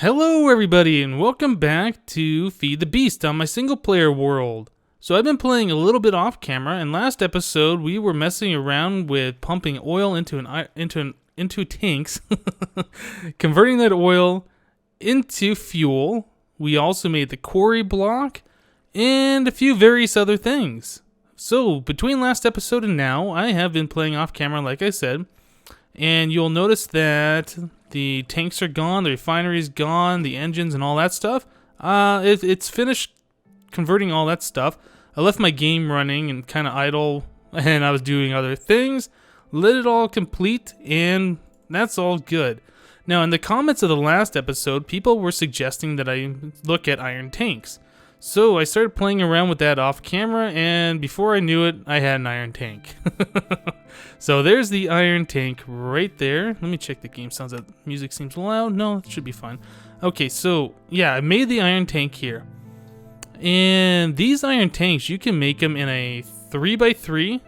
Hello everybody and welcome back to Feed the Beast on my single player world. So I've been playing a little bit off camera, and last episode we were messing around with pumping oil into tanks, converting that oil into fuel. We also made the quarry block and a few various other things. So between last episode and now, I have been playing off camera like I said, and you'll notice that the tanks are gone, the refinery's gone, the engines and all that stuff. It's finished converting all that stuff. I left my game running and kind of idle, and I was doing other things. Let it all complete, and that's all good. Now, in the comments of the last episode, people were suggesting that I look at iron tanks. So I started playing around with that off camera, and before I knew it, I had an iron tank. So there's the iron tank right there. Let me check the game sounds. That music seems loud. No, it should be fine. Okay, so yeah, I made the iron tank here. And these iron tanks, you can make them in a 3x3,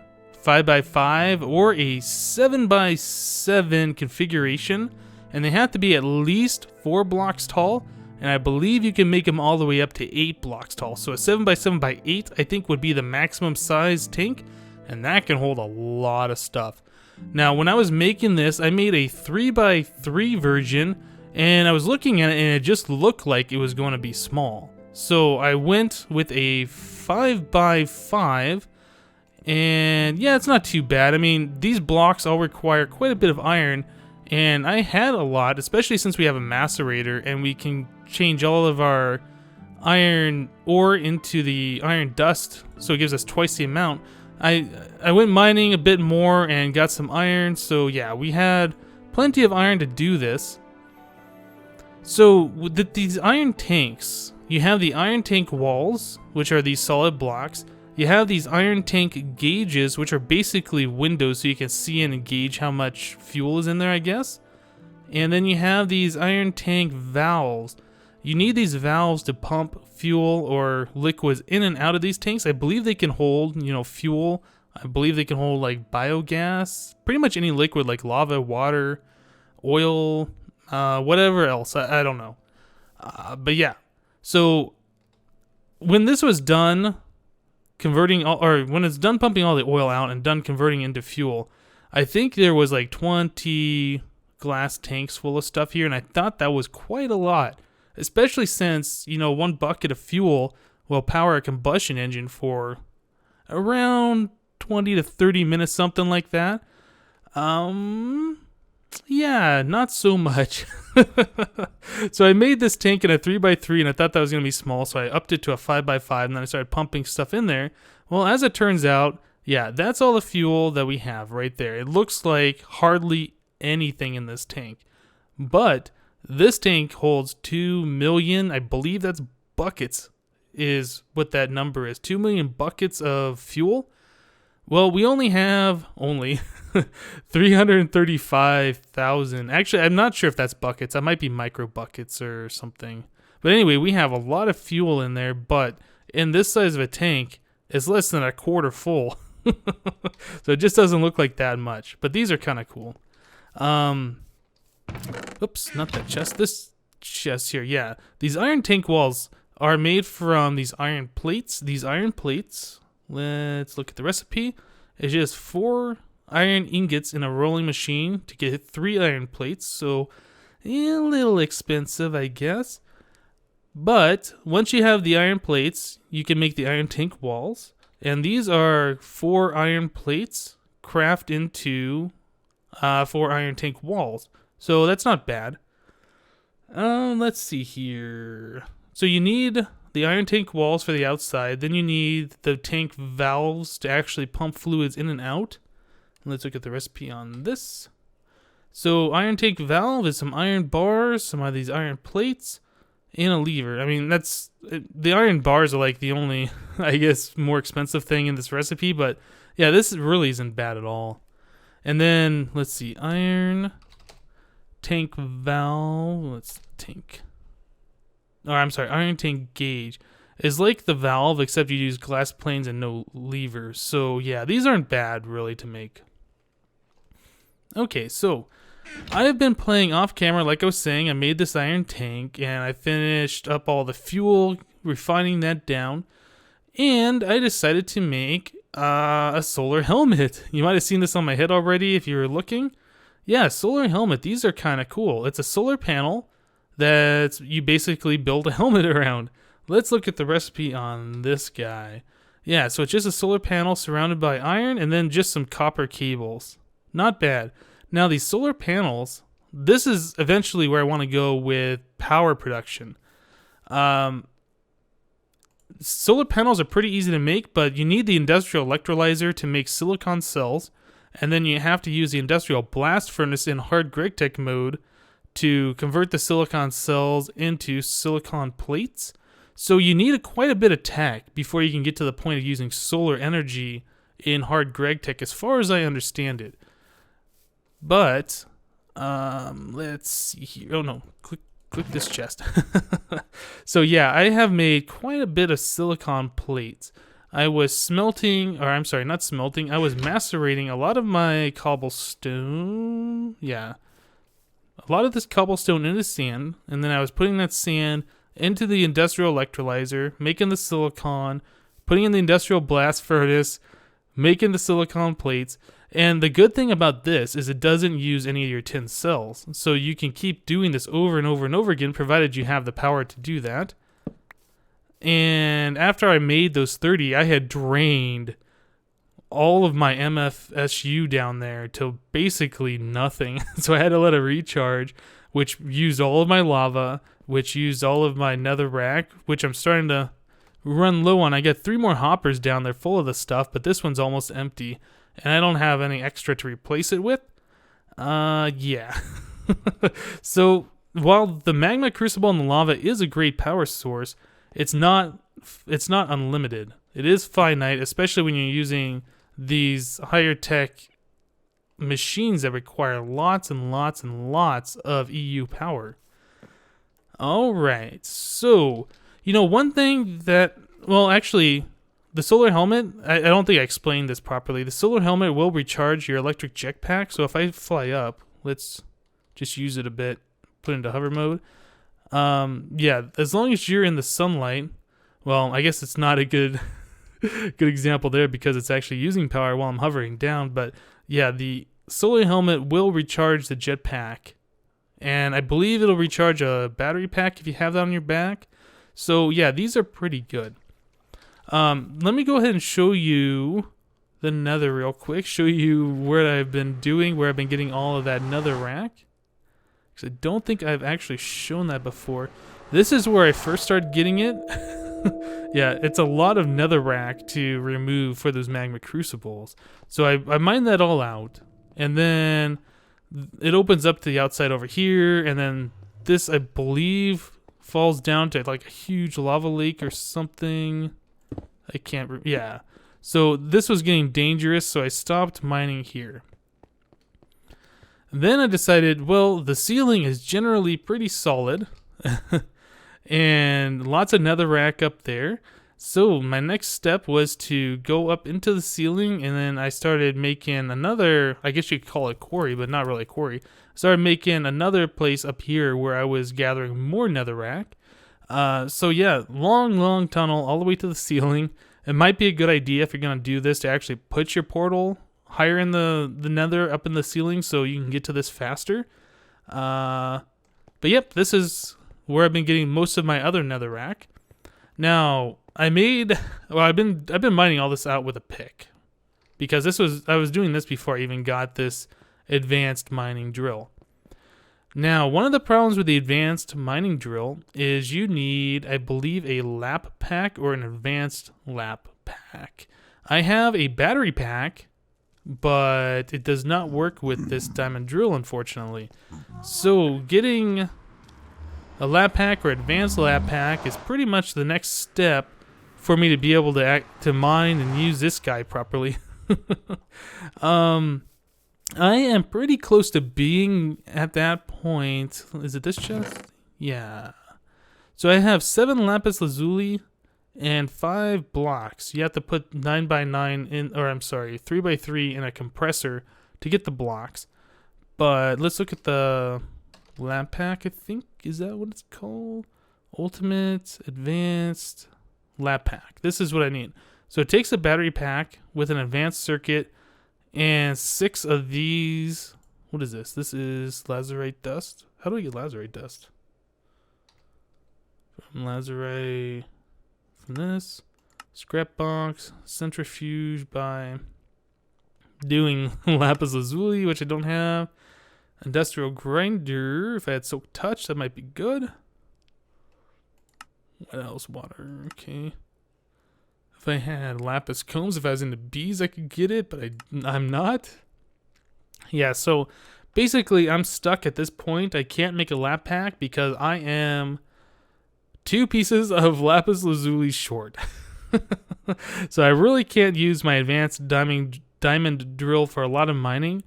5x5, or a 7x7 configuration. And they have to be at least 4 blocks tall. And I believe you can make them all the way up to 8 blocks tall. So a 7x7x8 I think would be the maximum size tank. And that can hold a lot of stuff. Now, when I was making this, I made a 3x3 version. And I was looking at it and it just looked like it was going to be small. So I went with a 5x5. And yeah, it's not too bad. I mean, these blocks all require quite a bit of iron. And I had a lot, especially since we have a macerator and we can change all of our iron ore into the iron dust, so it gives us twice the amount. I went mining a bit more and got some iron, so yeah, we had plenty of iron to do this. So with these iron tanks, you have the iron tank walls, which are these solid blocks. You have these iron tank gauges, which are basically windows so you can see and gauge how much fuel is in there, I guess. And then you have these iron tank valves. You need these valves to pump fuel or liquids in and out of these tanks. I believe they can hold, fuel. I believe they can hold like biogas, pretty much any liquid like lava, water, oil, whatever else. I don't know. But yeah. So when this was done, when it's done pumping all the oil out and done converting into fuel, I think there was like 20 glass tanks full of stuff here, and I thought that was quite a lot, especially since, 1 bucket of fuel will power a combustion engine for around 20 to 30 minutes, something like that. Yeah, not so much. So I made this tank in a 3x3 and I thought that was going to be small, so I upped it to a 5x5 and then I started pumping stuff in there. Well, as it turns out, yeah, that's all the fuel that we have right there. It looks like hardly anything in this tank. But this tank holds 2 million, I believe that's buckets is what that number is. 2 million buckets of fuel. Well, we only have 335,000. Actually, I'm not sure if that's buckets. That might be micro buckets or something. But anyway, we have a lot of fuel in there, but in this size of a tank, it's less than a quarter full. So it just doesn't look like that much. But these are kind of cool. Oops, not that chest. This chest here, yeah. These iron tank walls are made from these iron plates. These iron plates, let's look at the recipe. It's just 4 iron ingots in a rolling machine to get 3 iron plates. So a little expensive, I guess. But once you have the iron plates, you can make the iron tank walls. And these are 4 iron plates craft into 4 iron tank walls. So that's not bad. Let's see here. So you need the iron tank walls for the outside. Then you need the tank valves to actually pump fluids in and out. Let's look at the recipe on this. So iron tank valve is some iron bars, some of these iron plates, and a lever. I mean, the iron bars are like the only, I guess, more expensive thing in this recipe. But yeah, this really isn't bad at all. And then, let's see, iron tank valve, iron tank gauge is like the valve, except you use glass planes and no levers. So yeah, these aren't bad really to make. Okay, so I have been playing off camera, like I was saying. I made this iron tank, and I finished up all the fuel, refining that down, and I decided to make a solar helmet. You might have seen this on my head already if you were looking. Yeah, solar helmet. These are kind of cool. It's a solar panel that you basically build a helmet around. Let's look at the recipe on this guy. Yeah, so it's just a solar panel surrounded by iron and then just some copper cables. Not bad. Now these solar panels, this is eventually where I want to go with power production. Solar panels are pretty easy to make, but you need the industrial electrolyzer to make silicon cells, and then you have to use the industrial blast furnace in hard GregTech mode to convert the silicon cells into silicon plates. So you need quite a bit of tech before you can get to the point of using solar energy in hard GregTech, as far as I understand it. But let's see here. Oh no, click this chest. So yeah, I have made quite a bit of silicon plates. I was smelting, or I'm sorry, not smelting. I was macerating a lot of my cobblestone. Yeah, a lot of this cobblestone into sand, and then I was putting that sand into the industrial electrolyzer, making the silicon, putting in the industrial blast furnace, making the silicon plates. And the good thing about this is it doesn't use any of your tin cells. So you can keep doing this over and over and over again, provided you have the power to do that. And after I made those 30, I had drained all of my MFSU down there to basically nothing. So I had to let it recharge, which used all of my lava, which used all of my netherrack, which I'm starting to run low on. I got 3 more hoppers down there full of the stuff, but this one's almost empty. And I don't have any extra to replace it with. Yeah. So while the magma crucible and the lava is a great power source, it's not unlimited. It is finite, especially when you're using these higher tech machines that require lots and lots and lots of EU power. All right. So, one thing that, well, actually, the solar helmet, I don't think I explained this properly. The solar helmet will recharge your electric jetpack. So if I fly up, let's just use it a bit, put it into hover mode. Yeah, as long as you're in the sunlight, well, I guess it's not a good example there because it's actually using power while I'm hovering down. But yeah, the solar helmet will recharge the jetpack. And I believe it'll recharge a battery pack if you have that on your back. So yeah, these are pretty good. Let me go ahead and show you the nether real quick. Show you what I've been doing, where I've been getting all of that netherrack. Because I don't think I've actually shown that before. This is where I first started getting it. Yeah, it's a lot of netherrack to remove for those magma crucibles. So I mined that all out. And then it opens up to the outside over here. And then this, I believe, falls down to like a huge lava lake or something. I can't, yeah. So this was getting dangerous, so I stopped mining here. And then I decided, well, the ceiling is generally pretty solid. And lots of netherrack up there. So my next step was to go up into the ceiling, and then I started making another, I guess you could call it quarry, but not really a quarry. I started making another place up here where I was gathering more netherrack. So yeah, long tunnel all the way to the ceiling. It might be a good idea if you're going to do this to actually put your portal higher in the nether, up in the ceiling, so you can get to this faster. But yep, this is where I've been getting most of my other netherrack. Now, I've been mining all this out with a pick. Because I was doing this before I even got this advanced mining drill. Now, one of the problems with the advanced mining drill is you need, I believe, a lap pack or an advanced lap pack. I have a battery pack, but it does not work with this diamond drill, unfortunately. So getting a lap pack or advanced lap pack is pretty much the next step for me to be able to mine and use this guy properly. I am pretty close to being at that point. Is it this chest? Yeah. So I have 7 lapis lazuli and 5 blocks. You have to put 9x9 in, or I'm sorry, 3x3 in a compressor to get the blocks. But let's look at the lab pack, I think. Is that what it's called? Ultimate Advanced Lab Pack. This is what I need. So it takes a battery pack with an advanced circuit and 6 of these. What is this? This is lazurite dust. How do I get lazurite dust? From lazurite, from this. Scrap box, centrifuge by doing lapis lazuli, which I don't have. Industrial grinder. If I had silk touch, that might be good. What else? Water. Okay. If I had lapis combs, if I was into bees, I could get it, but I'm not. Yeah, so basically I'm stuck at this point. I can't make a lap pack because I am 2 pieces of lapis lazuli short. So I really can't use my advanced diamond drill for a lot of mining.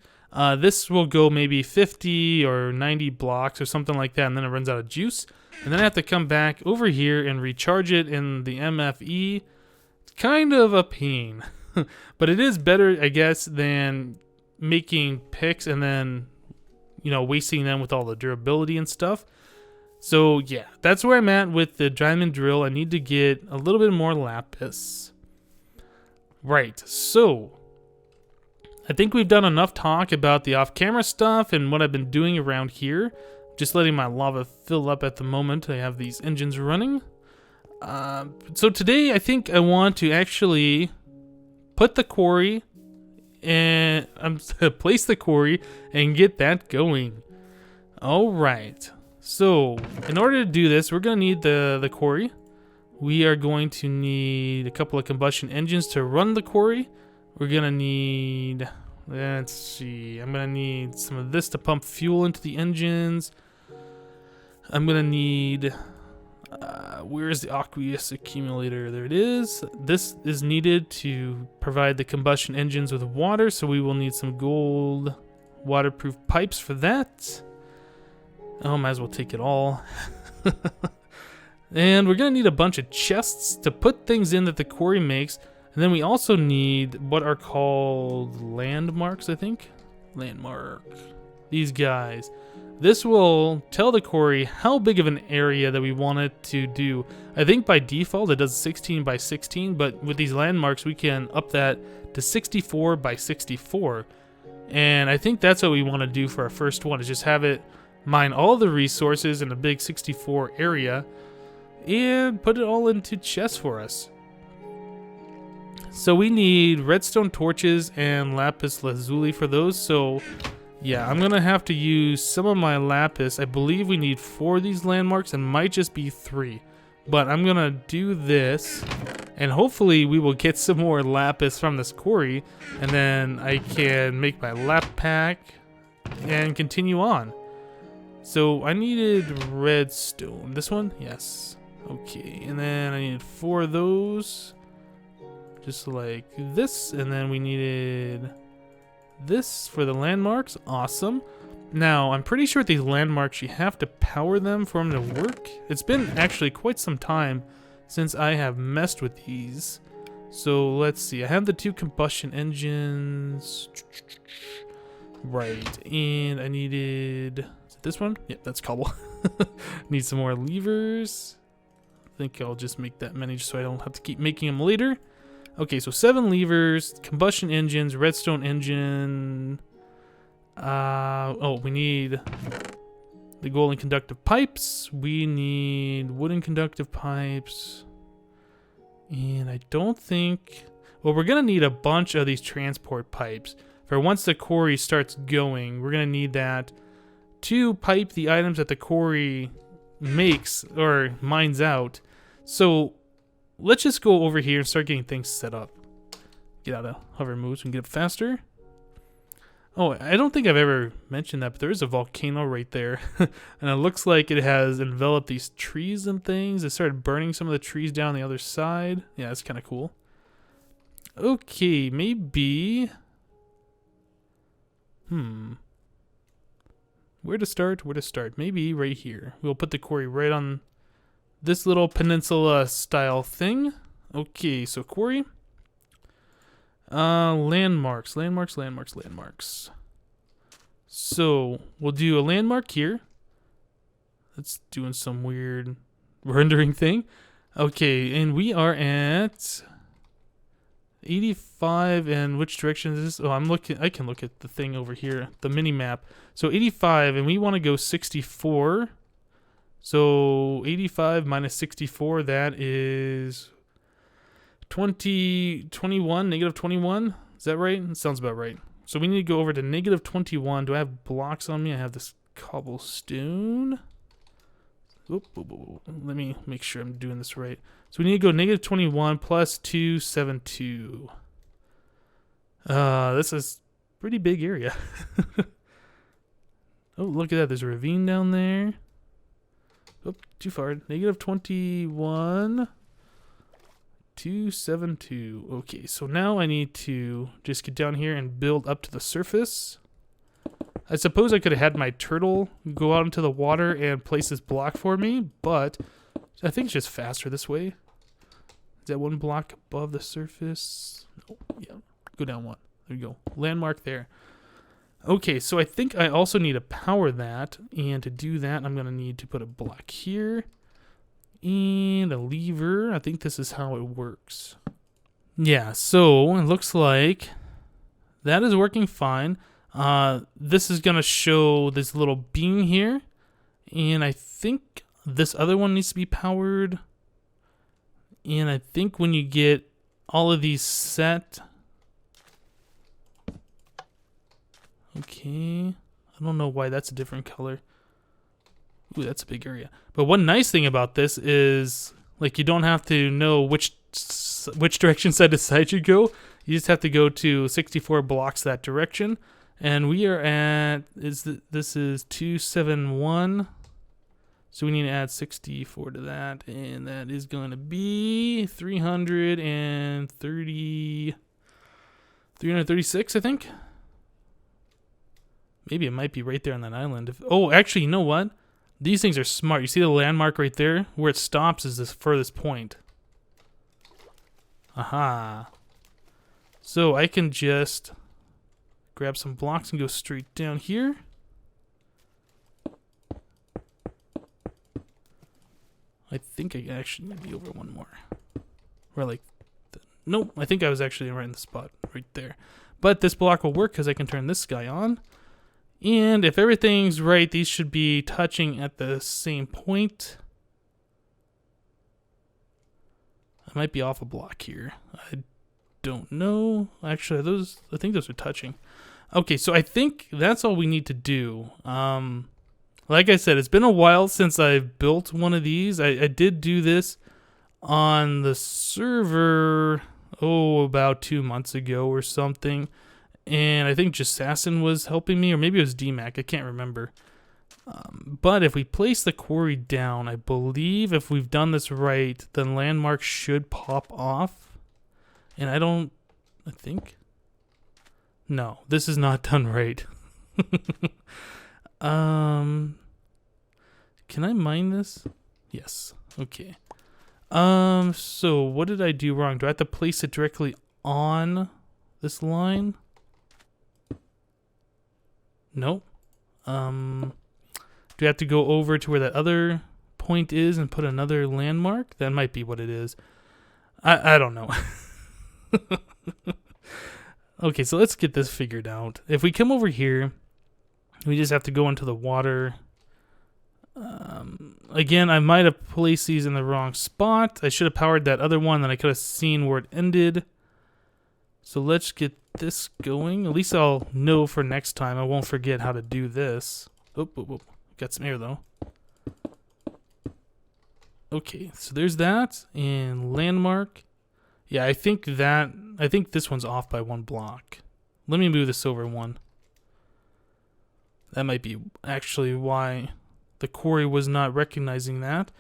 This will go maybe 50 or 90 blocks or something like that, and then it runs out of juice. And then I have to come back over here and recharge it in the MFE. It's kind of a pain. But it is better, I guess, than making picks and then, wasting them with all the durability and stuff. So yeah, that's where I'm at with the diamond drill. I need to get a little bit more lapis. Right, so I think we've done enough talk about the off-camera stuff and what I've been doing around here. Just letting my lava fill up at the moment. I have these engines running. So today I think I want to actually put the quarry and place the quarry and get that going. All right. So in order to do this, we're going to need the quarry. We are going to need a couple of combustion engines to run the quarry. We're going to need, let's see, I'm going to need some of this to pump fuel into the engines. I'm going to need, where's the aqueous accumulator? There it is. This is needed to provide the combustion engines with water, so we will need some gold waterproof pipes for that. Oh, might as well take it all. And we're going to need a bunch of chests to put things in that the quarry makes. And then we also need what are called landmarks, I think. Landmark. These guys. This will tell the quarry how big of an area that we want it to do. I think by default it does 16 by 16, but with these landmarks we can up that to 64 by 64. And I think that's what we want to do for our first one, is just have it mine all the resources in a big 64 area and put it all into chests for us. So we need redstone torches and lapis lazuli for those. So yeah, I'm gonna have to use some of my lapis. I believe we need 4 of these landmarks, and might just be 3. But I'm gonna do this, and hopefully we will get some more lapis from this quarry, and then I can make my lap pack and continue on. So I needed redstone. This one? Yes. Okay, and then I needed 4 of those. Just like this, and then we needed this for the landmarks. Awesome. Now, I'm pretty sure with these landmarks you have to power them for them to work. It's been actually quite some time since I have messed with these. So let's see. I have the 2 combustion engines. Right, and I needed... Is it this one? Yep, that's cobble. Need some more levers. I think I'll just make that many just so I don't have to keep making them later. Okay, so 7 levers, combustion engines, redstone engine. We need the golden conductive pipes. We need wooden conductive pipes. And I don't think... Well, we're going to need a bunch of these transport pipes. For once the quarry starts going, we're going to need that to pipe the items that the quarry makes or mines out. So let's just go over here and start getting things set up. Get out of hover mode so we can get up faster. Oh, I don't think I've ever mentioned that, but there is a volcano right there. And it looks like it has enveloped these trees and things. It started burning some of the trees down the other side. Yeah, that's kind of cool. Okay, maybe... Where to start? Where to start? Maybe right here. We'll put the quarry right on this little peninsula style thing. Okay, so quarry. Landmarks. So we'll do a landmark here. That's doing some weird rendering thing. Okay, and we are at 85, and which direction is this? Oh, I can look at the thing over here, the mini map. So 85, and we want to go 64. So 85 minus 64, that is 21, negative 21. Is that right? That sounds about right. So we need to go over to negative 21. Do I have blocks on me? I have this cobblestone. Oop, oop, oop. Let me make sure I'm doing this right. So we need to go negative 21 plus 272. This is a pretty big area. Oh, look at that. There's a ravine down there. Oop, too far. Negative 21. 272. Okay, so now I need to just get down here and build up to the surface. I suppose I could have had my turtle go out into the water and place this block for me, but I think it's just faster this way. Is that one block above the surface? Oh, yeah. Go down one. There you go. Landmark there. Okay, so I think I also need to power that, and to do that, I'm going to need to put a block here and a lever. I think this is how it works. Yeah, so it looks like that is working fine. This is going to show this little beam here, and I think this other one needs to be powered. And I think when you get all of these set, okay, I don't know why that's a different color. Ooh, that's a big area. But one nice thing about this is, like, you don't have to know which direction side to side you go. You just have to go to 64 blocks that direction. And we are at, this is 271. So we need to add 64 to that. And that is going to be 336, I think. Maybe it might be right there on that island. Oh, actually, you know what? These things are smart. You see the landmark right there? Where it stops is this furthest point. Aha. So I can just grab some blocks and go straight down here. I think I actually need to be over one more. Or like, nope, I think I was actually right in the spot right there. But this block will work because I can turn this guy on. And if everything's right, these should be touching at the same point. I might be off a block here. I don't know. Actually, I think those are touching. Okay, so I think that's all we need to do. Like I said, it's been a while since I've built one of these. I did do this on the server, about 2 months ago or something. And I think Jasassin was helping me, or maybe it was DMAC. I can't remember. But if we place the quarry down, I believe if we've done this right, then landmark should pop off. And I think. No, this is not done right. Can I mine this? Yes. Okay. So what did I do wrong? Do I have to place it directly on this line? Nope. Do we have to go over to where that other point is and put another landmark? That might be what it is. I don't know. Okay, so let's get this figured out. If we come over here, we just have to go into the water. Again, I might have placed these in the wrong spot. I should have powered that other one, then I could have seen where it ended. So let's get this going. At least I'll know for next time. I won't forget how to do this. Oh. Got some air, though. Okay, so there's that. And landmark. Yeah, I think this one's off by one block. Let me move this over one. That might be actually why the quarry was not recognizing that.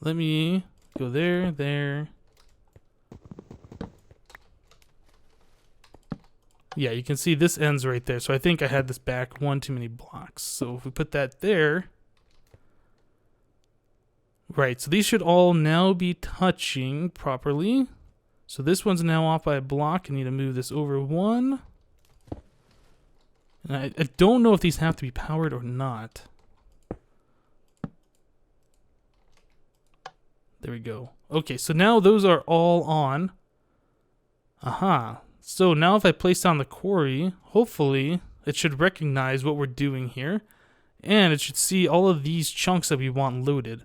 Let me go there. Yeah, you can see this ends right there. So I think I had this back one too many blocks. So if we put that there. Right, so these should all now be touching properly. So this one's now off by a block. I need to move this over one. And I don't know if these have to be powered or not. There we go. Okay, so now those are all on. Aha. So now if I place down the quarry, hopefully it should recognize what we're doing here. And it should see all of these chunks that we want loaded.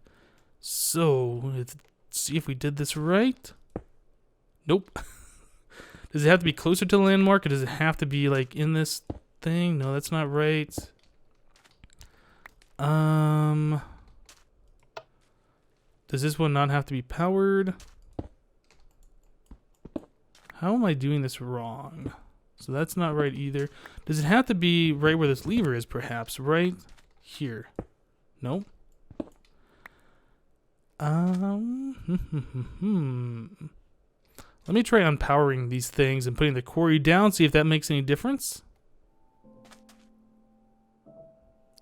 So, let's see if we did this right. Nope. Does it have to be closer to the landmark, or does it have to be like in this thing? No, that's not right. Does this one not have to be powered? How am I doing this wrong? So that's not right either. Does it have to be right where this lever is, perhaps? Right here. Nope. Let me try unpowering these things and putting the quarry down, see if that makes any difference.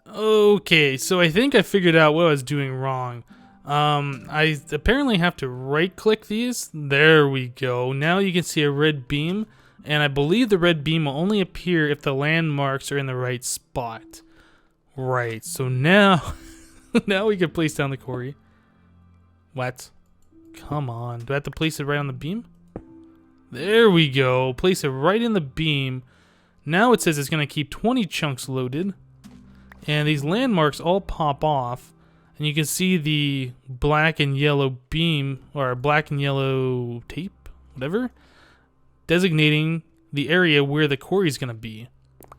Okay, so I think I figured out what I was doing wrong. I apparently have to right-click these. There we go. Now you can see a red beam, and I believe the red beam will only appear if the landmarks are in the right spot. Right, so now, now we can place down the quarry. What? Come on. Do I have to place it right on the beam? There we go. Place it right in the beam. Now it says it's going to keep 20 chunks loaded. And these landmarks all pop off. And you can see the black and yellow beam, or black and yellow tape, whatever, designating the area where the quarry is going to be.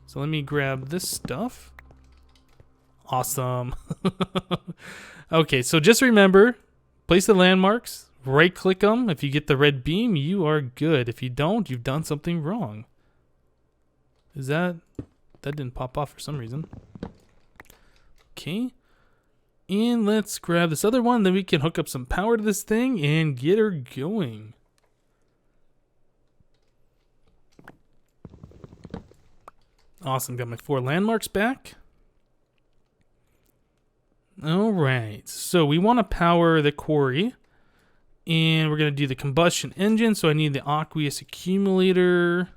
So let me grab this stuff. Awesome. Okay, so just remember, place the landmarks, right-click them. If you get the red beam, you are good. If you don't, you've done something wrong. Is that didn't pop off for some reason. Okay. And let's grab this other one, then we can hook up some power to this thing and get her going. Awesome, got my 4 landmarks back. Alright, so we want to power the quarry. And we're going to do the combustion engine, so I need the aqueous accumulator.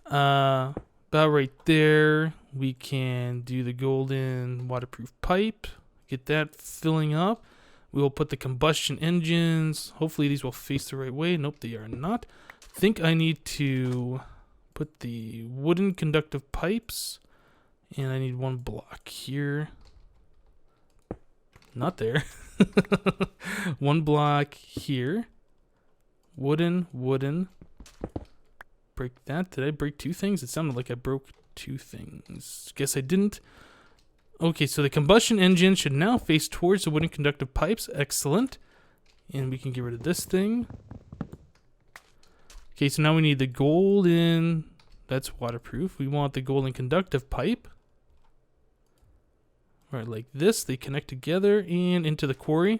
About right there. We can do the golden waterproof pipe. Get that filling up. We will put the combustion engines. Hopefully these will face the right way. Nope, they are not. I think I need to put the wooden conductive pipes. And I need 1 block here. Not there. 1 block here. Wooden. Break that. Did I break 2 things? It sounded like I broke 2 things. Guess I didn't. Okay, so the combustion engine should now face towards the wooden conductive pipes. Excellent. And we can get rid of this thing. Okay, so now we need the golden. That's waterproof. We want the golden conductive pipe. All right, like this. They connect together and into the quarry.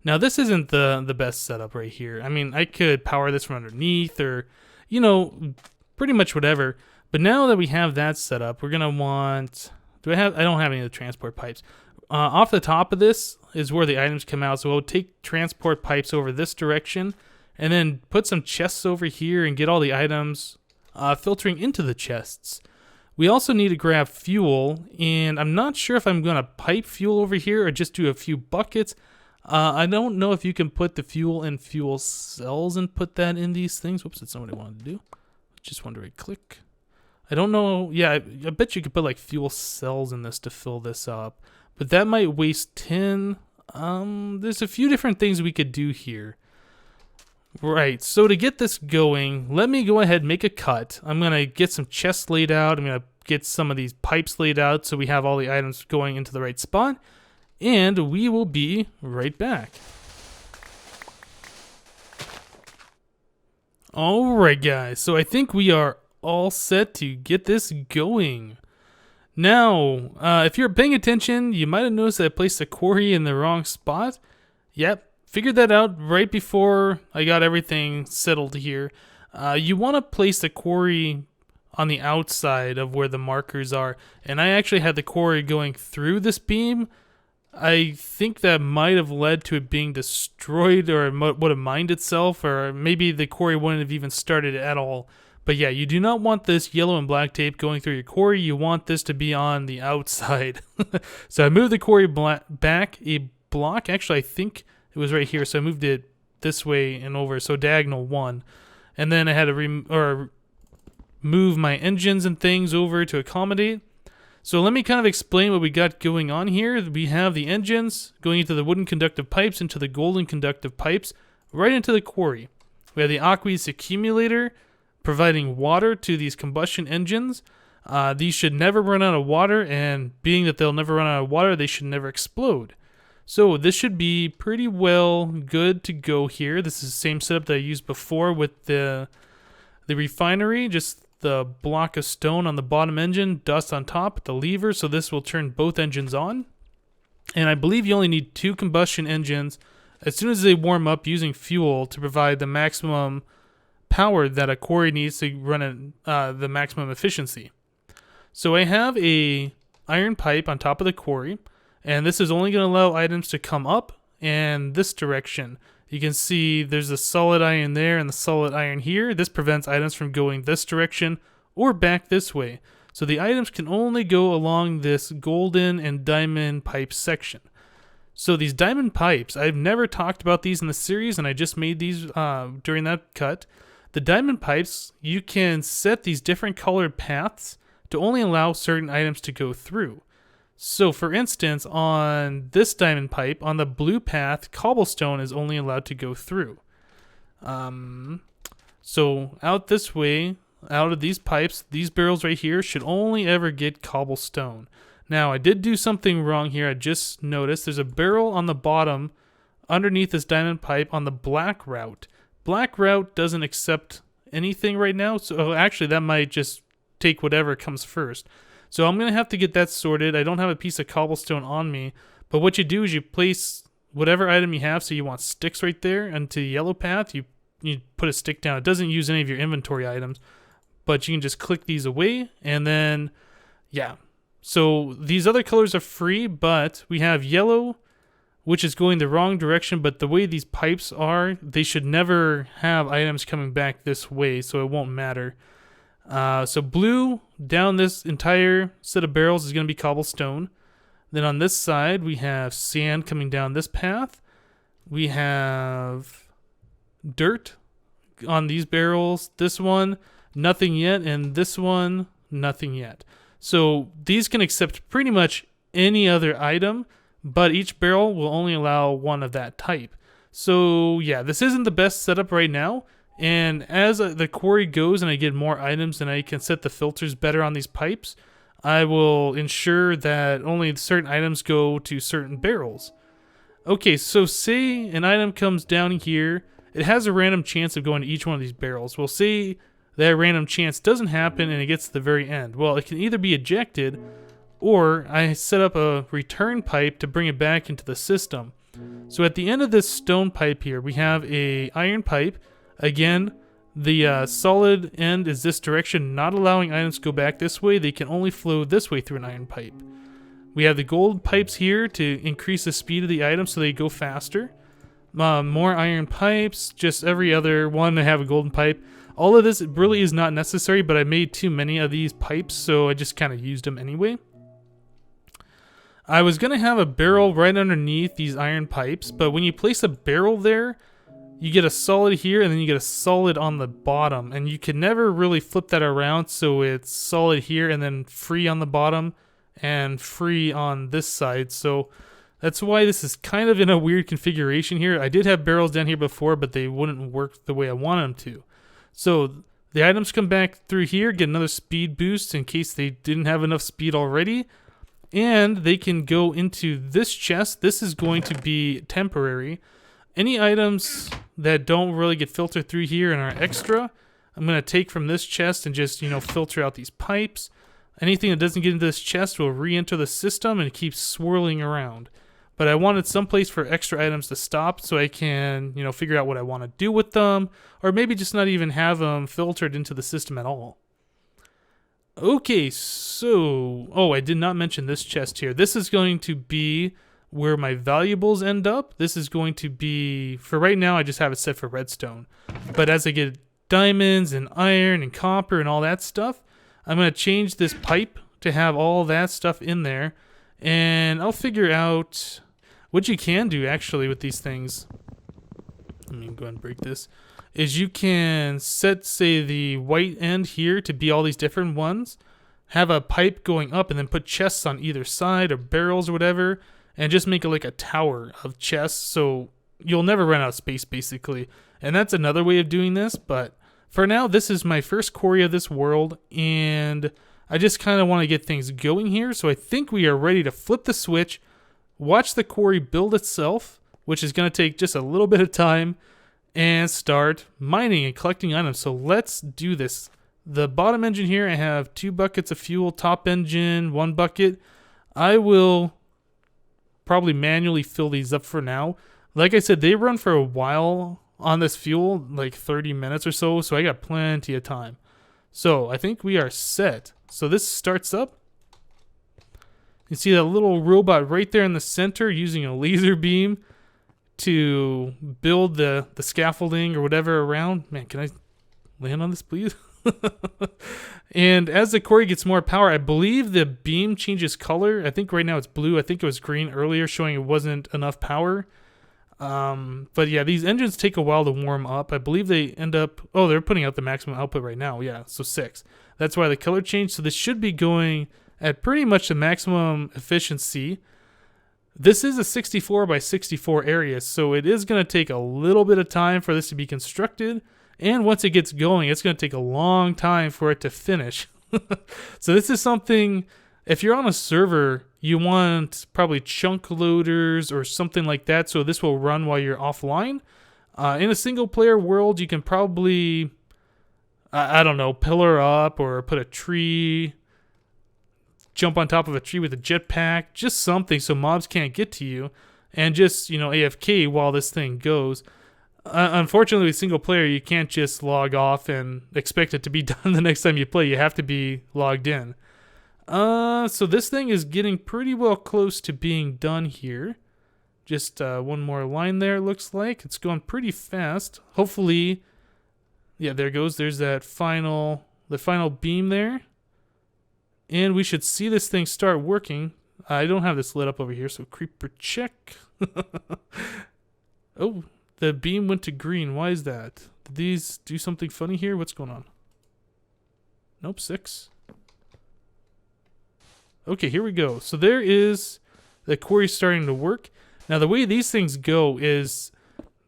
Now, this isn't the best setup right here. I mean, I could power this from underneath or, you know, pretty much whatever. But now that we have that set up, we're going to want... I don't have any of the transport pipes. Off the top of this is where the items come out. So we'll take transport pipes over this direction and then put some chests over here and get all the items filtering into the chests. We also need to grab fuel, and I'm not sure if I'm going to pipe fuel over here or just do a few buckets. I don't know if you can put the fuel in fuel cells and put that in these things. Whoops, that's not what I wanted to do. Just wanted to right click. I don't know. Yeah, I bet you could put like fuel cells in this to fill this up. But that might waste tin. There's a few different things we could do here. Right, so to get this going, let me go ahead and make a cut. I'm going to get some chests laid out. I'm going to get some of these pipes laid out so we have all the items going into the right spot. And we will be right back. Alright guys, so I think we are all set to get this going. Now, if you're paying attention, you might have noticed that I placed the quarry in the wrong spot. Yep, figured that out right before I got everything settled here. You want to place the quarry on the outside of where the markers are. And I actually had the quarry going through this beam. I think that might have led to it being destroyed, or it would have mined itself, or maybe the quarry wouldn't have even started at all. But yeah, you do not want this yellow and black tape going through your quarry. You want this to be on the outside. So I moved the quarry back a block. Actually, I think it was right here. So I moved it this way and over. So diagonal 1. And then I had to move my engines and things over to accommodate. So let me kind of explain what we got going on here. We have the engines going into the wooden conductive pipes, into the golden conductive pipes, right into the quarry. We have the aqueous accumulator providing water to these combustion engines. These should never run out of water, and being that they'll never run out of water, they should never explode. So this should be pretty well good to go here. This is the same setup that I used before with the refinery, just the block of stone on the bottom engine, dust on top, the lever, so this will turn both engines on. And I believe you only need 2 combustion engines as soon as they warm up using fuel to provide the maximum power that a quarry needs to run at the maximum efficiency. So I have a iron pipe on top of the quarry, and this is only going to allow items to come up and this direction. You can see there's a solid iron there and the solid iron here. This prevents items from going this direction or back this way. So the items can only go along this golden and diamond pipe section. So these diamond pipes, I've never talked about these in the series, and I just made these during that cut. The diamond pipes, you can set these different colored paths to only allow certain items to go through. So for instance, on this diamond pipe, on the blue path, cobblestone is only allowed to go through. So out this way, out of these pipes, these barrels right here should only ever get cobblestone. Now, I did do something wrong here. I just noticed there's a barrel on the bottom underneath this diamond pipe on the black route. Black route doesn't accept anything right now, so actually that might just take whatever comes first. So I'm going to have to get that sorted. I don't have a piece of cobblestone on me, but what you do is you place whatever item you have. So you want sticks right there into the yellow path. You put a stick down. It doesn't use any of your inventory items, but you can just click these away, and then, yeah. So these other colors are free, but we have yellow, which is going the wrong direction, but the way these pipes are, they should never have items coming back this way, so it won't matter. So blue down this entire set of barrels is going to be cobblestone. Then on this side, we have sand coming down this path. We have dirt on these barrels. This one, nothing yet, and this one, nothing yet. So these can accept pretty much any other item, but each barrel will only allow one of that type. So yeah, this isn't the best setup right now. And as the quarry goes and I get more items and I can set the filters better on these pipes, I will ensure that only certain items go to certain barrels. Okay, so say an item comes down here. It has a random chance of going to each one of these barrels. We'll say that random chance doesn't happen and it gets to the very end. Well, it can either be ejected or I set up a return pipe to bring it back into the system. So at the end of this stone pipe here, we have a iron pipe. Again, the solid end is this direction, not allowing items to go back this way. They can only flow this way through an iron pipe. We have the gold pipes here to increase the speed of the items so they go faster. More iron pipes, just every other one to have a golden pipe. All of this really is not necessary, but I made too many of these pipes, so I just kind of used them anyway. I was going to have a barrel right underneath these iron pipes, but when you place a barrel there, you get a solid here, and then you get a solid on the bottom, and you can never really flip that around so it's solid here and then free on the bottom and free on this side. So that's why this is kind of in a weird configuration here. I did have barrels down here before, but they wouldn't work the way I wanted them to. So the items come back through here, get another speed boost in case they didn't have enough speed already, and they can go into this chest. This is going to be temporary. Any items that don't really get filtered through here and are extra, I'm going to take from this chest and just, filter out these pipes. Anything that doesn't get into this chest will re-enter the system and keep swirling around. But I wanted some place for extra items to stop so I can, figure out what I want to do with them, or maybe just not even have them filtered into the system at all. Okay, so, I did not mention this chest here. This is going to be where my valuables end up. This is going to be, for right now, I just have it set for redstone. But as I get diamonds and iron and copper and all that stuff. I'm going to change this pipe to have all that stuff in there. And I'll figure out what you can do actually with these things. Let me go ahead and break this. Is you can set, say, the white end here to be all these different ones. Have a pipe going up and then put chests on either side or barrels or whatever. And just make it like a tower of chests. So you'll never run out of space basically. And that's another way of doing this. But for now, this is my first quarry of this world. And I just kind of want to get things going here. So I think we are ready to flip the switch. Watch the quarry build itself, which is going to take just a little bit of time, and start mining and collecting items. So let's do this. The bottom engine here, I have 2 buckets of fuel. Top engine, 1 bucket. I will probably manually fill these up for now. Like I said, they run for a while on this fuel, like 30 minutes or so, so I got plenty of time. So I think we are set. So this starts up. You see that little robot right there in the center using a laser beam to build the scaffolding or whatever around. Man, can I land on this, please? And as the quarry gets more power, I believe the beam changes color. I think right now it's blue. I think it was green earlier, showing it wasn't enough power. But yeah, these engines take a while to warm up. I believe they end up... Oh, they're putting out the maximum output right now. Yeah, so 6. That's why the color changed. So this should be going at pretty much the maximum efficiency. This is a 64 by 64 area, so it is going to take a little bit of time for this to be constructed. And once it gets going, it's going to take a long time for it to finish. So this is something, if you're on a server, you want probably chunk loaders or something like that, so this will run while you're offline. In a single player world, you can probably, I don't know, pillar up or put a tree, jump on top of a tree with a jetpack, just something so mobs can't get to you, and just, you know, AFK while this thing goes. Unfortunately, with single player, you can't just log off and expect it to be done the next time you play. You have to be logged in. So this thing is getting pretty well close to being done here. Just one more line there, looks like. It's going pretty fast. Hopefully, yeah, there it goes. There's that the final beam there. And we should see this thing start working. I don't have this lit up over here, so creeper check. Oh, the beam went to green. Why is that? Did these do something funny here? What's going on? Nope, 6. Okay, here we go. So there is the quarry starting to work. Now, the way these things go is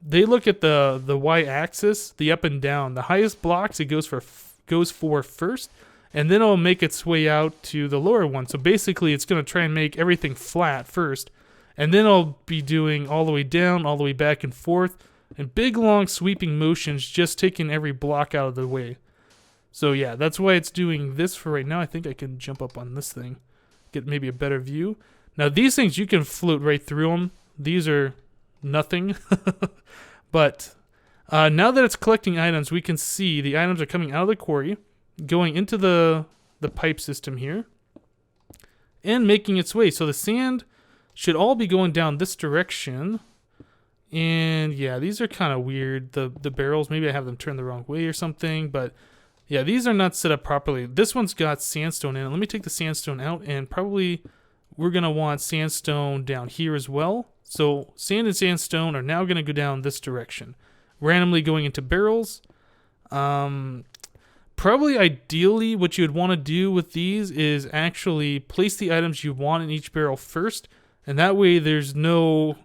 they look at the y-axis, the up and down. The highest blocks it goes for first, and then it'll make its way out to the lower one. So basically, it's going to try and make everything flat first, and then I'll be doing all the way down, all the way back and forth, and big, long, sweeping motions, just taking every block out of the way. So yeah, that's why it's doing this for right now. I think I can jump up on this thing, get maybe a better view. Now, these things, you can float right through them. These are nothing. But now that it's collecting items, we can see the items are coming out of the quarry, going into the pipe system here, and making its way. So the sand should all be going down this direction. And yeah, these are kind of weird. The barrels, maybe I have them turned the wrong way or something. But yeah, these are not set up properly. This one's got sandstone in it. Let me take the sandstone out, and probably we're going to want sandstone down here as well. So sand and sandstone are now going to go down this direction, randomly going into barrels. Probably ideally what you would want to do with these is actually place the items you want in each barrel first, and that way there's no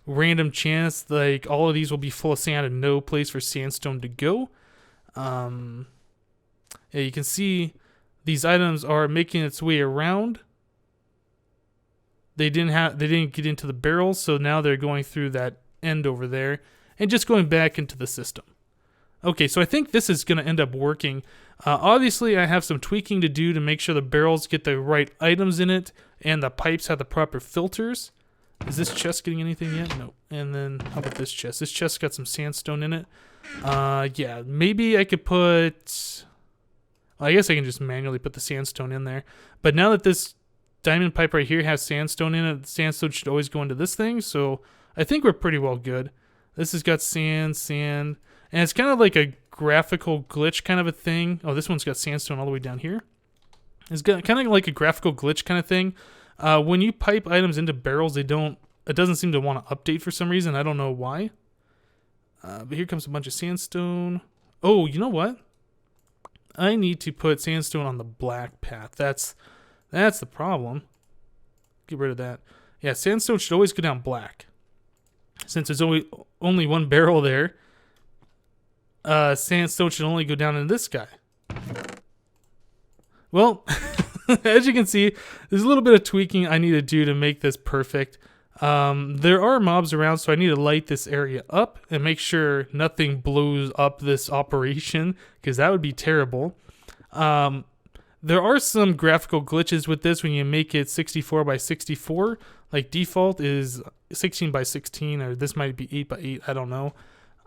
random chance like all of these will be full of sand and no place for sandstone to go. Yeah, you can see these items are making its way around. They didn't get into the barrels, so now they're going through that end over there and just going back into the system. Okay, so I think this is going to end up working. Obviously, I have some tweaking to do to make sure the barrels get the right items in it and the pipes have the proper filters. Is this chest getting anything yet? No. And then how about this chest? This chest got some sandstone in it. Yeah, maybe I could put... I guess I can just manually put the sandstone in there. But now that this diamond pipe right here has sandstone in it, the sandstone should always go into this thing. So I think we're pretty well good. This has got sand, and it's kind of like a graphical glitch kind of a thing. Oh, this one's got sandstone all the way down here. It's got kind of like a graphical glitch kind of thing. When you pipe items into barrels, it doesn't seem to want to update for some reason. I don't know why. But here comes a bunch of sandstone. Oh, you know what? I need to put sandstone on the black path. That's the problem. Get rid of that. Yeah, sandstone should always go down black. Since there's only one barrel there, sandstone should only go down in this guy. Well, as you can see, there's a little bit of tweaking I need to do to make this perfect. There are mobs around, so I need to light this area up and make sure nothing blows up this operation, because that would be terrible. There are some graphical glitches with this when you make it 64 by 64. Like default is 16 by 16, or this might be 8 by 8, I don't know.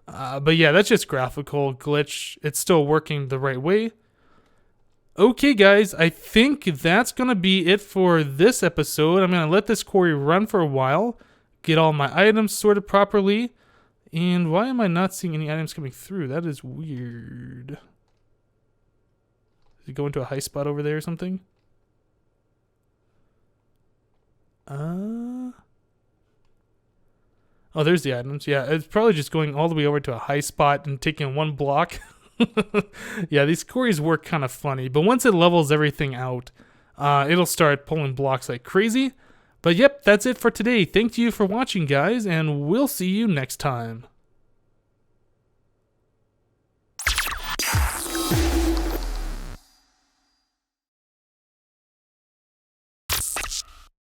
But yeah, that's just graphical glitch. It's still working the right way. Okay, guys, I think that's going to be it for this episode. I'm going to let this quarry run for a while, get all my items sorted properly. And why am I not seeing any items coming through? That is weird. Did it go into a high spot over there or something? Oh, there's the items. Yeah, it's probably just going all the way over to a high spot and taking one block. Yeah, these quarries work kind of funny, but once it levels everything out, it'll start pulling blocks like crazy. But yep, that's it for today. Thank you for watching, guys, and we'll see you next time.